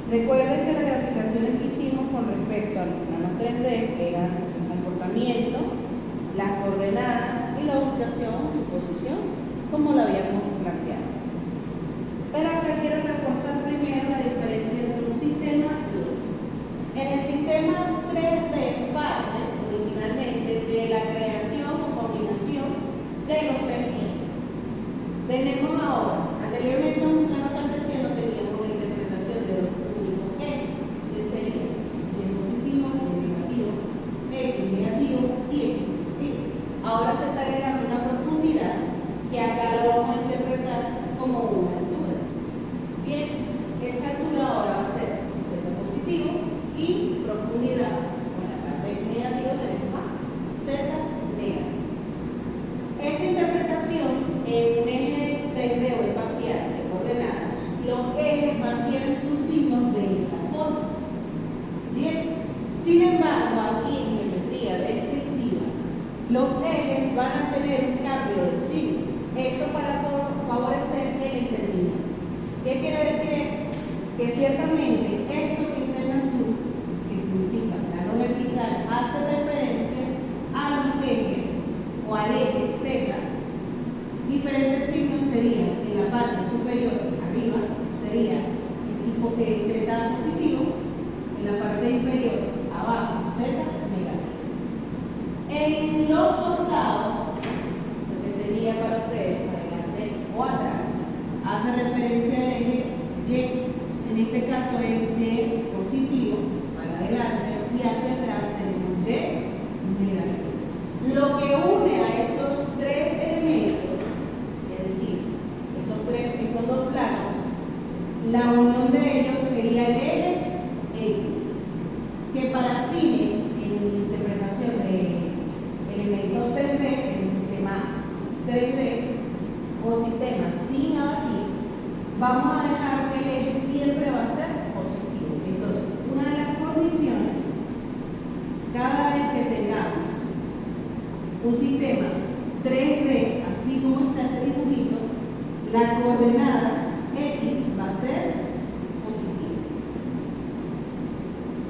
Recuerden que las graficaciones que hicimos con respecto a los planos 3D eran el comportamiento, las coordenadas y la ubicación, su posición, como lo habíamos planteado. Pero acá quiero reforzar primero la diferencia entre un sistema y otro. En el sistema 3D parte originalmente de la creación o combinación de los tres bienes. Tenemos ahora, anteriormente en un plano cartesiano teníamos una interpretación de los únicos ejes, que sería y positivo, y negativo, X negativo y X positivo. Ahora se está agregando una profundidad que acá lo vamos a interpretar como una altura. Bien, esa altura ahora va a ser Z positivo y profundidad. Con la parte negativa tenemos a Z negativo. Esta interpretación en un eje 3D o espacial de coordenadas, los ejes mantienen sus signos de esta forma. Bien, sin embargo, aquí en geometría descriptiva, los ejes van a tener un cambio de signo. Eso para favorecer el entendimiento. ¿Qué quiere decir? Que ciertamente esto que está en azul, que significa plano vertical, hace referencia a los ejes o al eje Z. Diferentes signos serían en la parte superior, arriba, sería el tipo Z positivo, en la parte inferior, abajo, Z negativo. En los costados, lo que sería para ustedes, para adelante o atrás, hace referencia al eje Y, en este caso es Y positivo, para adelante, y hacia atrás tenemos Y negativo. Lo que une a esos tres elementos, es decir, estos dos planos, la unión de ellos sería el eje X, que para fines en interpretación de elementos 3D, en el sistema 3D o sistema sin abatir, vamos a dejar que el eje siempre va a ser positivo. Entonces, una de las condiciones, cada vez que tengamos un sistema 3D, así como está este dibujito, la coordenada X va a ser positiva.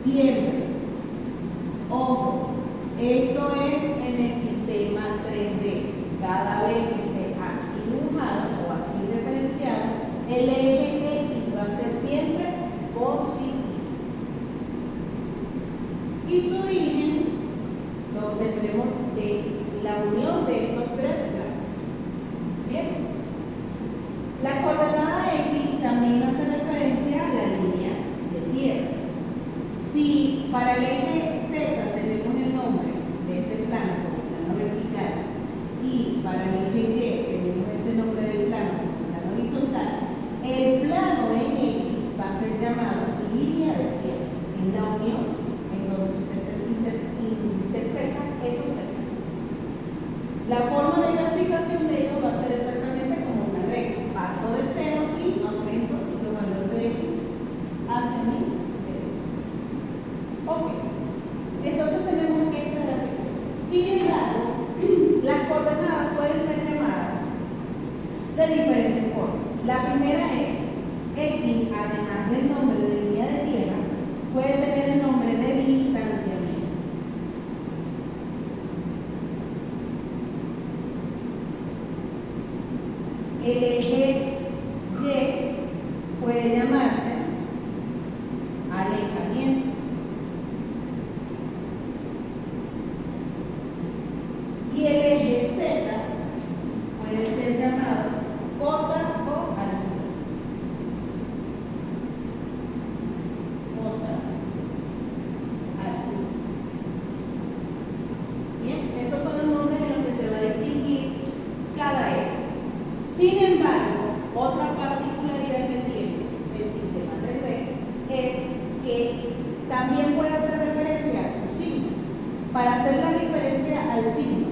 Siempre. Ojo, esto es en el sistema 3D. Cada vez que esté así dibujado o así referenciado, el eje X va a ser siempre positivo. Y su origen lo tendremos de la unión de estos tres planos. Bien. La coordenada X también hace referencia a la línea de tierra. Si para el eje Z tenemos el nombre de ese plano como plano vertical y para el eje Y tenemos ese nombre del plano como plano horizontal, el plano en X va a ser llamado línea de tierra, en la unión, entonces se intersectan esos tres. La forma de graficación de ellos va a ser exactamente como una recta, parto de cero y aumento los valores de X hacia mi derecha. Ok, entonces tenemos esta graficación. Sin embargo, las coordenadas pueden ser llamadas de diferentes formas. La primera es X, además del nombre de línea de tierra, puede tener el nombre de distanciamiento. El eje Y puede llamarse alejamiento. Y el eje Z puede ser llamado cota o altura. Cota, altura. Bien, esos son los nombres en los que se va a distinguir cada eje. Sin embargo, otra particularidad que tiene el sistema 3D es que también puede hacer referencia a sus signos. Para hacer la referencia al signo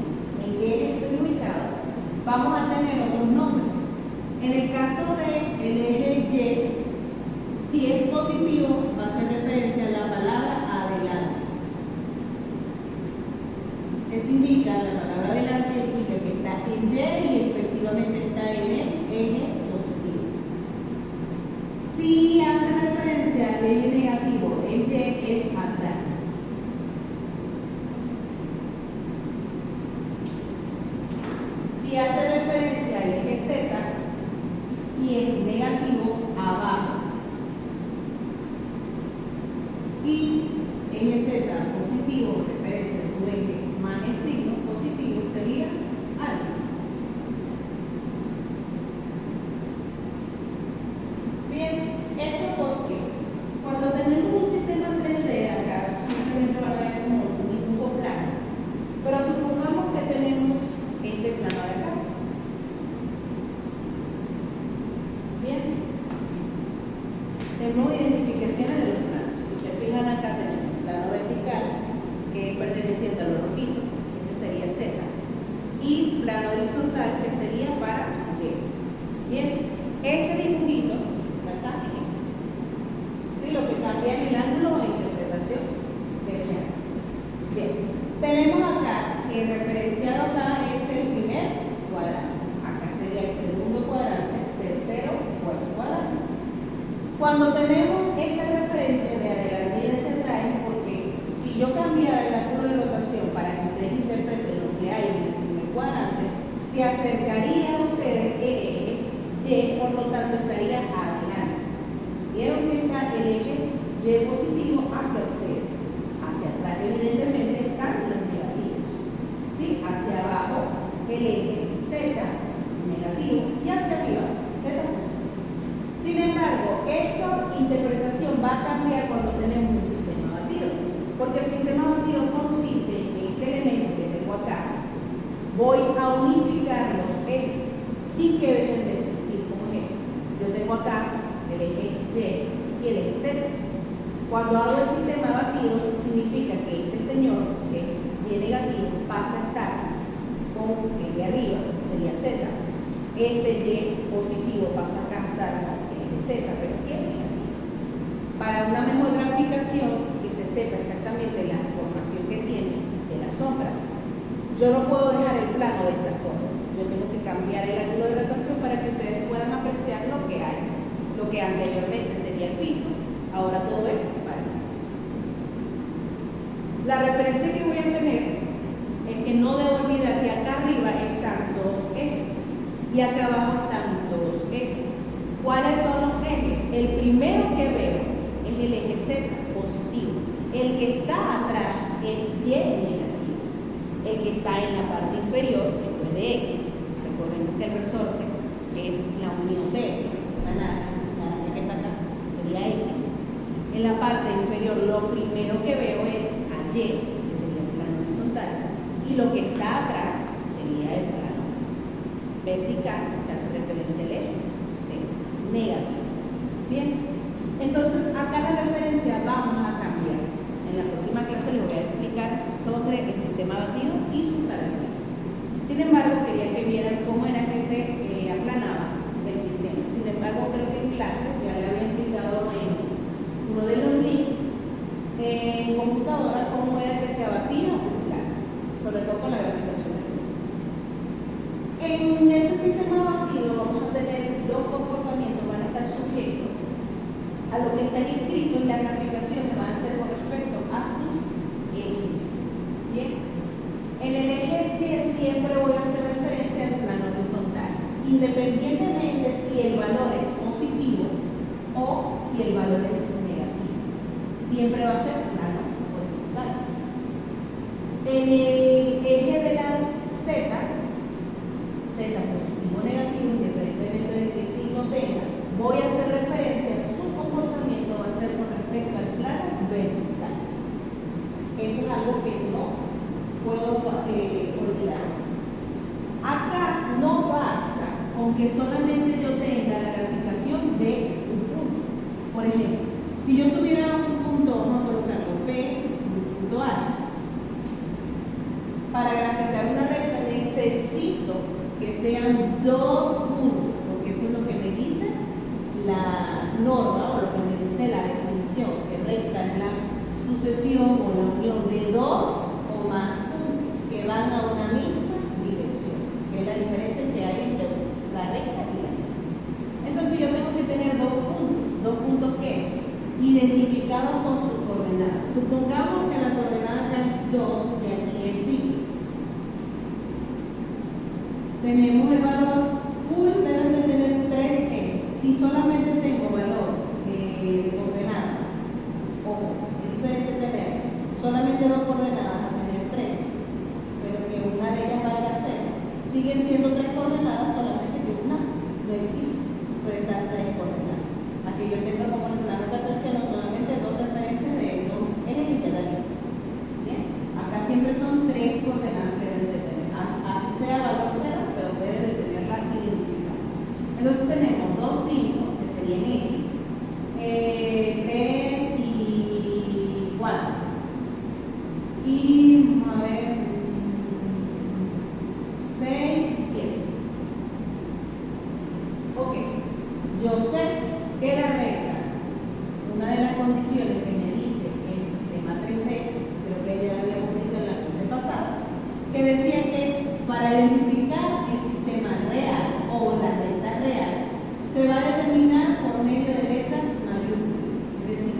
en que estoy ubicado, vamos a tener otros nombres. En el caso del eje Y, si es positivo, va a hacer referencia a la palabra adelante. Esto indica, la palabra adelante indica que está en Y y efectivamente está en el eje positivo. Si hace referencia al eje es atrás. Si hace referencia al eje Z y es negativo, abajo. Y eje Z positivo, referencia a su eje más el signo positivo, sería algo. Bien, esto porque cuando tenemos un sistema 3D acá, simplemente van a ver como un dibujo plano. Pero supongamos que tenemos este plano de acá. Bien, tenemos identificaciones de los planos. Si se fijan acá, tenemos un plano vertical que es perteneciente a lo rojito, ese sería Z, y plano horizontal que sería para Y. Bien, este dibujito de acá es ¿sí? Lo que cambia es el ángulo o interpretación de ese ángulo. Bien, tenemos acá que el referenciado acá es el primer cuadrante, acá sería el segundo cuadrante, tercero, cuarto cuadrante. Cuando tenemos esta referencia de adelante y hacia atrás es porque si yo cambiara el ángulo de rotación para que ustedes interpreten lo que hay en el primer cuadrante, se acercaría a ustedes el eje Y, por lo tanto estaría adelante. Vieron que está el eje Y positivo hacia ustedes. Hacia atrás, evidentemente, están los negativos. ¿Sí? Hacia abajo, el eje Z negativo y hacia arriba, Z positivo. Sin embargo, esta interpretación va a cambiar cuando tenemos un sistema batido. Porque el sistema batido consiste en que este elemento que tengo acá, voy a unificar los ejes sin que dejen de existir como es eso. Yo tengo acá el eje Y y el eje Z. Cuando hago el sistema batido, significa que este señor, que es Y negativo, pasa a estar con el de arriba, que sería Z. Este Y positivo pasa acá a estar con el eje Z, pero aquí es negativo. Para una mejor graficación, que se sepa exactamente la formación que tiene de las sombras, yo no puedo dejar el plano de esta forma. Yo tengo que cambiar el ángulo de rotación para que ustedes puedan apreciar lo que hay. Lo que anteriormente sería el piso, ahora todo es vale. La referencia que voy a tener es que no debo olvidar que acá arriba están dos ejes y acá abajo están dos ejes. ¿Cuáles son los ejes? El primero que veo es el eje Z positivo. El que está atrás es Y negativo. El que está en la parte inferior después de X. Recordemos que el resorte es la unión de la naranja que está acá, sería X. En la parte inferior lo primero que veo es a Y, que sería el plano horizontal, y lo que está atrás sería el plano vertical, que hace referencia al eje C, negativo. Bien, entonces acá la referencia vamos a cambiar. En la próxima clase les voy a explicar sobre el sistema batido y sus características. Sin embargo, quería que vieran cómo era que se aplanaba el sistema. Sin embargo, creo que en clase ya le había explicado en uno de los links en computadora cómo era que se abatía un plano, sobre todo con la graficación. En este sistema batido vamos a tener dos comportamientos, van a estar sujetos a lo que está escrito en la graficación, que van a ser con respecto a sus ejes. Bien, en el eje Y siempre voy a hacer referencia al plano horizontal, independientemente si el valor es positivo o si el valor es negativo. Siempre va a ser plano horizontal. En el eje de las Z, Z positivo o negativo, independientemente de qué signo tenga, voy a hacer referencia, su comportamiento va a ser con respecto al plano vertical. Eso es algo que no puedo olvidar. Acá no basta con que solamente yo tenga la graficación de un punto. Por ejemplo, si yo tuviera un punto, vamos a colocarlo P, un punto H, para graficar una recta necesito que sean dos puntos, porque eso es lo que me dice la norma o lo que me dice la definición, que recta es la sucesión o la unión de dos o más puntos que van a una misma dirección, que es la diferencia que hay entre la recta y la recta. Entonces yo tengo que tener dos puntos que identificados con sus coordenadas. Supongamos que la coordenada acá es 2 y aquí es 5. Tenemos el valor full, deben de tener 3 ejes. Si solamente tengo valor de coordenada, ojo, es diferente tener solamente 2 coordenadas a tener 3, pero que una de ellas valga 0. Siguen siendo 3 coordenadas, solamente que una no es 5, puede estar 3 coordenadas. Aquí yo tengo como en el plano cartesiano solamente 2 referencias de estos ejes y quedaría. Bien, acá siempre son 3 coordenadas que deben de tener, así sea valor 0, pero deben de tenerla identificada. Entonces tenemos 2, 5, que serían X, 3 y 4. Y, a ver, 6 y 7. Ok, yo sé que la recta, una de las condiciones que me dice el sistema 3D, creo que ya habíamos visto en la clase pasada, que decía que para identificar el sistema real o la recta real, se va a determinar por medio de letras mayúsculas. Es decir,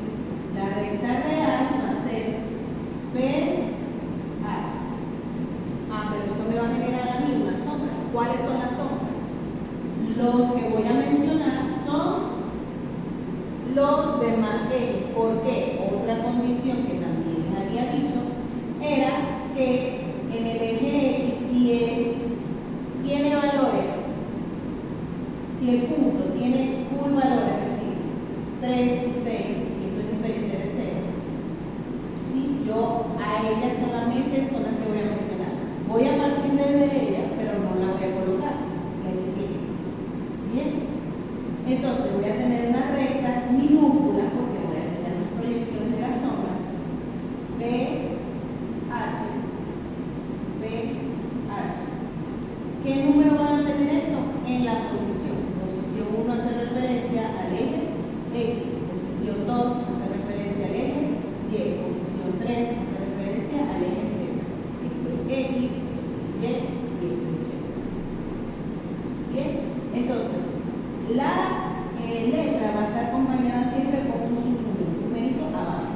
la recta real va a ser PH. Pero esto me va a generar a mí una sombra. ¿Cuáles son las sombras? Los que voy a mencionar son los demás ejes. ¿Por qué? Otra condición que también les había dicho era que en el eje X, si él tiene valores, si el punto tiene full valor, es decir, 3 y 6, y esto es diferente de 0, ¿sí? Yo a ella solamente son las que voy a mencionar. Voy a partir desde ella, pero no la voy a colocar. Bien. Entonces voy a tener unas rectas minúsculas porque voy a tener las proyecciones de las sombras. PH, PH. ¿Qué número van a tener esto? En la posición. Posición 1 hace referencia al eje X. Posición 2 hace referencia al eje Y. Posición 3 hace referencia al eje Z. Esto es X, Y y esto es Z. Bien, entonces, la letra va a estar acompañada siempre con un subnúmero, un numerito abajo.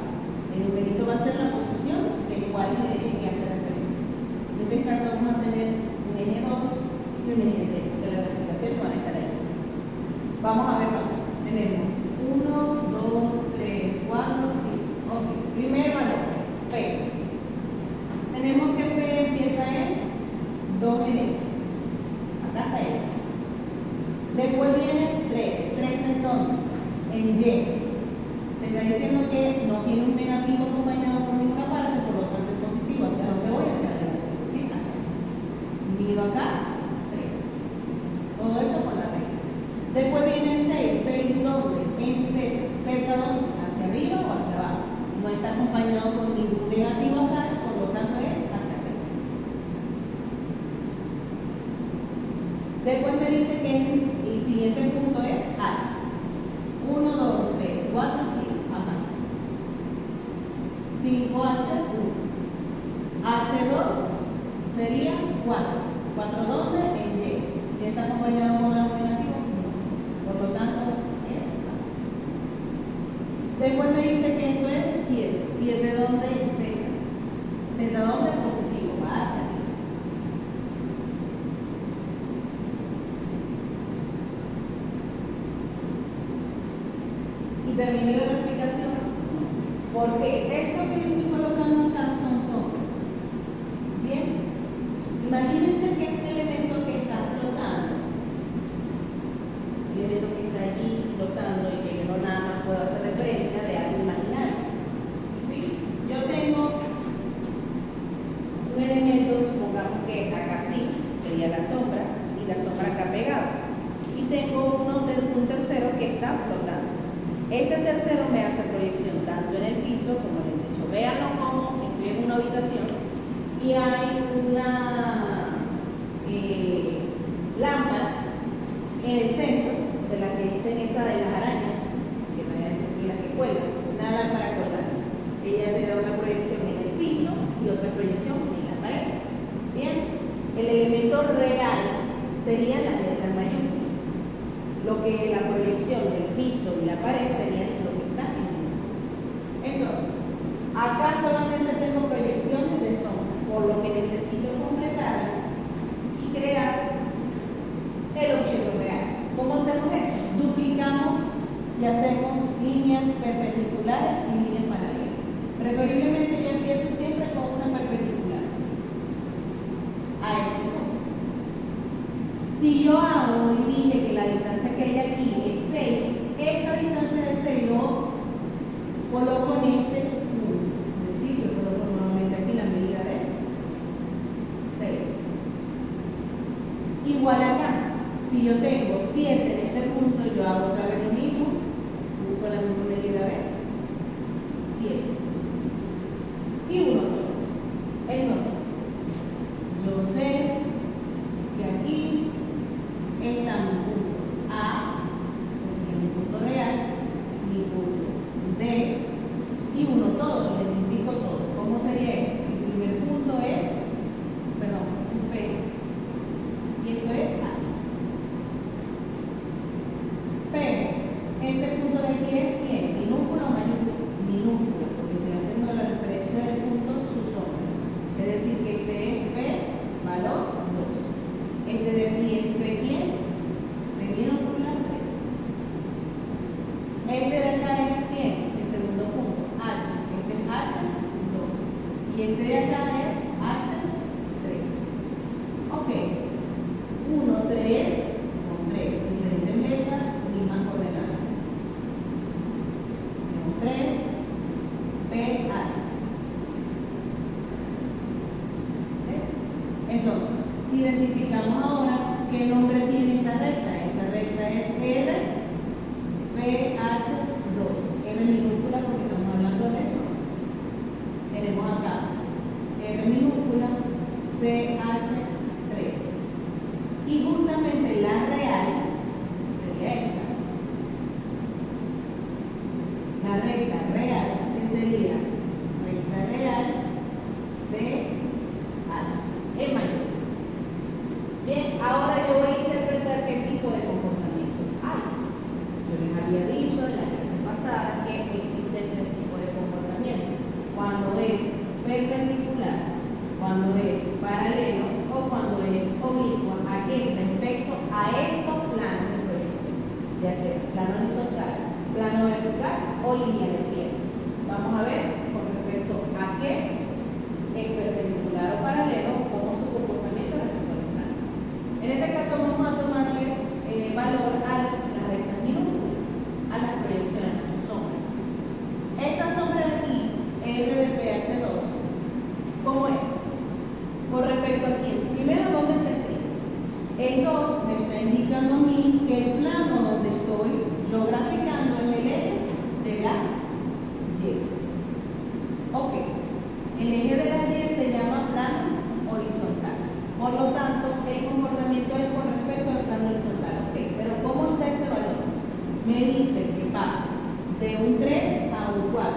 El numerito va a ser la posición del cual es el eje que hace referencia. En este caso vamos a tener un eje 2 y un eje 3, de la verificación que van a estar ahí. Vamos a ver acá. Tenemos 1, 2, 3, 4, 5. Ok, primer valor, P. Tenemos que P empieza en 2 elementos. Acá está él. Después viene 3. 3 en dónde? En Y. Te está diciendo que no tiene un negativo acompañado por ninguna parte, por lo tanto es positivo. ¿Hacia dónde voy? Hacia adelante. ¿Sí? Hacia adelante. Mido acá 3. Todo eso por la regla. Después viene 6. 6 ¿dónde? En Z. Z ¿dónde? ¿Hacia arriba o hacia abajo? No está acompañado por ningún negativo acá, por lo tanto es hacia arriba. Después me dice que el siguiente punto es H. 1, 2, 3, 4, 5. Acá. 5H, 1. H2 sería 4. 4 ¿dónde? En Y. Si está acompañado con algo negativo, no. Por lo tanto, es A. Después me dice que esto es 7. 7 ¿dónde? En Z. Z ¿dónde? Positivo. Va hacia arriba. Y terminé la explicación. Porque esto que yo estoy colocando acá son sombras. Bien. Imagínense que este elemento que está flotando, el elemento que está allí flotando y que yo no nada más puedo hacer referencia de algo imaginario. ¿Sí? Yo tengo un elemento, supongamos que acá sí, sería la sombra, y la sombra acá pegada. Y tengo un tercero que está flotando. Este tercero me hace proyección tanto en el piso como en el techo. Véanlo como estoy en una habitación y hay una lámpara en el centro, de la que dicen esa de las arañas, que no es la que cuelga, una lámpara colgante. Ella te da una proyección en el piso y otra proyección en la pared. Bien, el elemento real sería las letras mayúsculas. Lo que la proyección del piso y la pared serían lo que está en el. Entonces, por lo que necesito completarlas y crear el objeto real. ¿Cómo hacemos eso? Duplicamos y hacemos líneas perpendiculares y líneas paralelas. Preferiblemente yo empiezo siempre con una perpendicular a este punto. Si yo hago y dije que la distancia que hay aquí es 6, esta distancia de 6 lo coloco en este punto. Es decir, yo coloco nuevamente aquí la medida de 6. Igual acá, si yo tengo 7 en este punto, yo hago otra vez lo mismo, busco la misma medida de 7. Y 1. Entonces, yo sé que aquí está mi punto A, que es mi punto real, mi punto B y 1, todo, identifico todo. ¿Cómo sería esto? El primer punto es, perdón, P, y esto es H. Pero, este punto de aquí es ¿quién? ¿Minúscula o mayúscula? Minúscula, porque estoy haciendo la referencia del punto su sombra. Es decir, que este es P, valor 2. Este de aquí es P, ¿quién? P minúscula 3. Este de acá es ¿quién? El segundo punto, H. Este es H, 2. Y este de acá es H, 3. Ok. 1, 3, con 3. Diferentes letras, mismas coordenadas. 3, P, H. Entonces, identificamos ahora qué nombre tiene esta recta. Esta recta es R, P, H, 2. R minúscula porque estamos hablando de eso. Tenemos acá R minúscula, P, H, 3. Y justamente la real sería esta. La recta real, que sería recta real, P, H, es mayor. Bien, ahora yo voy a interpretar qué tipo de comportamiento hay. Yo les había dicho en la clase pasada que existen 3 tipos de comportamiento. Cuando es perpendicular, cuando es paralelo o cuando es oblicuo. ¿A qué? Respecto a estos planos de proyección, ya sea plano horizontal, plano vertical o línea de tiempo. Vamos a ver con respecto a qué es perpendicular o paralelo, como su comportamiento respecto al plano. En este caso vamos a tomarle valor a las rectas minúsculas, a las proyecciones de su sombra. Esta sombra de aquí, R de pH 2, ¿cómo es? Con respecto a quién. Primero, ¿dónde está escrito? El 2 me está indicando a mí que el plano donde estoy yo graficando es el eje de las Y. Ok. El eje de las Y se llama plano horizontal. Por lo tanto, el comportamiento es con respecto al plano horizontal. Ok, pero ¿cómo está ese valor? Me dice que paso de un 3 a un 4.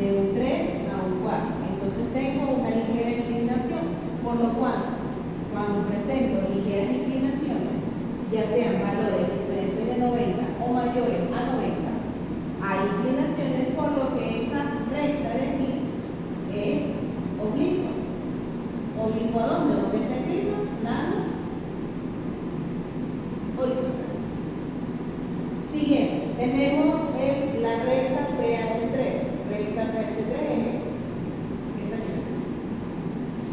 De un 3 a un 4. Entonces tengo una ligera inclinación. Por lo cual, cuando presento ligeras inclinaciones, ya sean valores diferentes de 90 o mayores a 90, hay inclinaciones, por lo que esa recta de aquí es oblicua. ¿Oblicua a dónde? ¿Dónde está escrito? Plano horizontal. Siguiente, tenemos la recta pH3. Recta pH3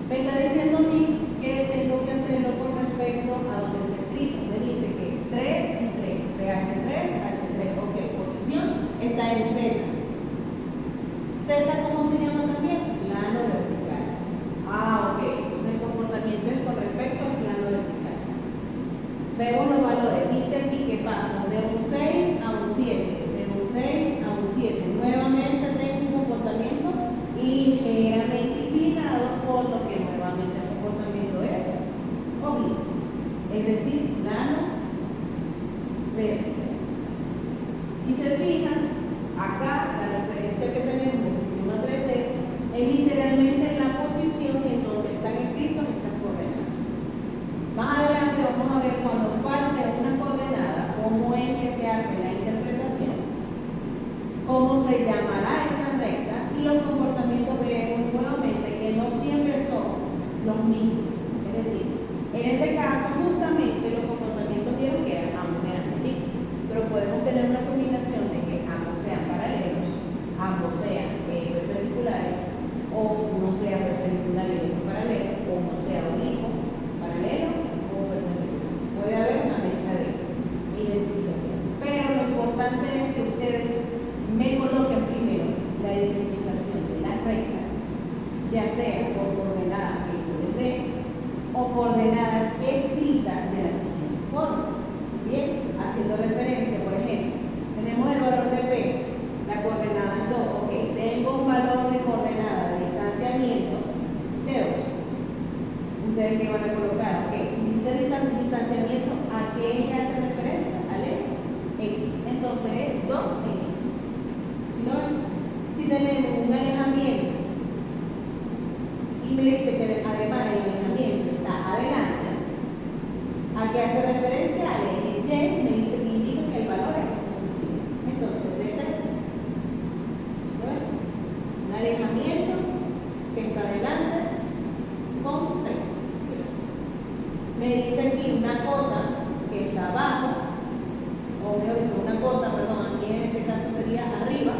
me está diciendo a mí que tengo que hacerlo con respecto a donde está escrito. Me dice que 3 y 3, pH3, H3. Ok, posición está en Z. Z, ¿cómo se llama también? Plano vertical. Ah, ok. Entonces el comportamiento es con respecto al plano vertical. Vemos los valores. Dice aquí que paso de un 6 a un 7. De un 6 a un 7. Nuevamente tengo un comportamiento ligeramente inclinado, por lo que nuevamente el comportamiento es oblicuo. Es decir, plano vertical. Si se fijan, acá la referencia que tenemos del sistema 3D es literalmente la posición en donde están escritos estas coordenadas. Más adelante vamos a ver cuando falte una coordenada, cómo es que se hace la interpretación, cómo se llamará esa recta y los comportamientos veremos nuevamente que no siempre son Si tenemos un alejamiento y me dice que además el alejamiento está adelante, ¿a qué hace referencia? Al eje Y, me dice que indica que el valor es positivo. Entonces, de texto, bueno, un alejamiento que está adelante con 3. Me dice aquí una cota que está abajo, o mejor dicho, una cota, perdón, aquí en este caso sería arriba,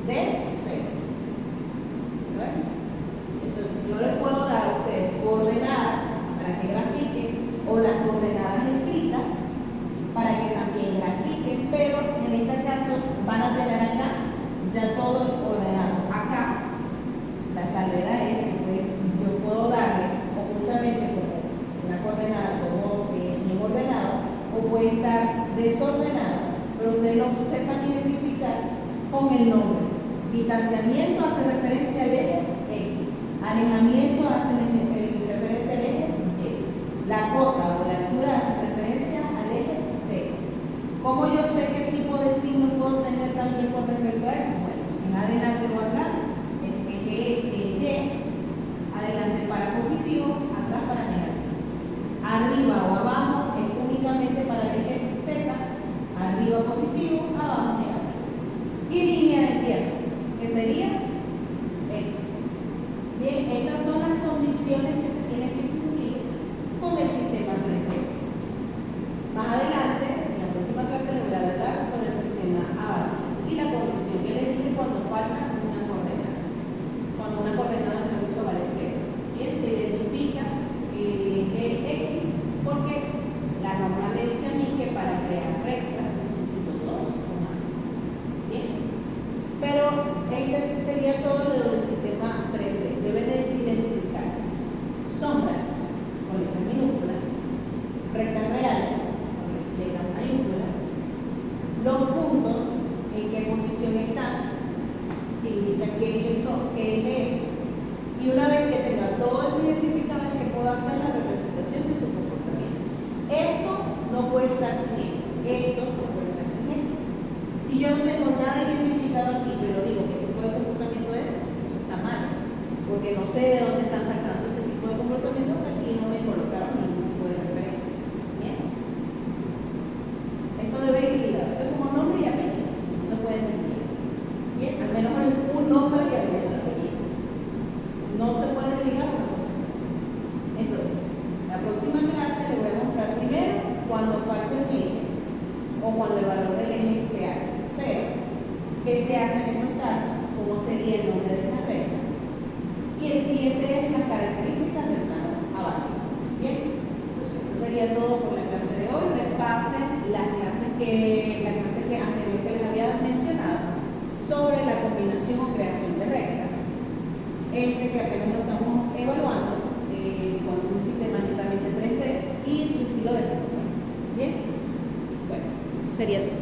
de 6. ¿Bueno? Entonces yo les puedo dar a ustedes coordenadas para que grafiquen, o las coordenadas escritas para que también grafiquen, pero en este caso van a tener acá ya todo ordenado. Acá la salvedad es que pues, yo puedo darle ocultamente como una coordenada todo bien ordenado, o puede estar desordenado, pero ustedes lo sepan identificar con el nombre. Distanciamiento hace referencia al eje X, alejamiento hace referencia al eje Y, la cota o la altura hace referencia al eje Z. ¿Cómo yo sé qué tipo de signo puedo tener también con respecto a esto? Bueno, si adelante o atrás es eje Y, adelante para positivo, atrás para negativo. Arriba o abajo es únicamente para el eje Z, arriba positivo, abajo negativo. Y línea de tierra, que sería esto. Bien, estas son las condiciones que se tienen que cumplir con el sistema 3D. Más adelante, en la próxima clase, les voy a hablar sobre el sistema abatido y la condición que les dije cuando falta una coordenada. Cuando una coordenada, mejor dicho, vale 0. Bien, se identifica el eje X porque la norma me dice a mí que para crear rectas necesito 2 o más. Bien, pero este sería todo lo del sistema 3D. Deben de identificar sombras con letras minúsculas, rectas reales con letras mayúsculas, los puntos en qué posición están, que indican qué eje es, y una vez que tenga todo esto identificado es que puedo hacer la representación de su comportamiento. Esto no puede estar sin esto no puede estar sin esto. Si yo no tengo nada identificado aquí, pero digo qué tipo de comportamiento es, eso está mal, porque no sé de dónde están sacando ese tipo de comportamiento, aquí no me colocaron ningún tipo de referencia. Bien, esto debe ir ligado, esto es como nombre y apellido, no se puede entender. Bien, al menos un nombre y apellido. No se puede ligar una cosa. Entonces, la próxima clase les voy a mostrar primero cuando falte un eje o cuando el valor del eje sea 0, qué se hace en esos casos, cómo sería el nombre de esas rectas. Y el siguiente es las características del plano abatido. Bien, entonces esto sería todo por la clase de hoy. Repasen las clases que anterior que les había mencionado sobre la combinación o creación de rectas. Que apenas lo estamos evaluando con un sistema netamente 3D y su estilo de comportamiento. Bien, bueno, eso sería todo.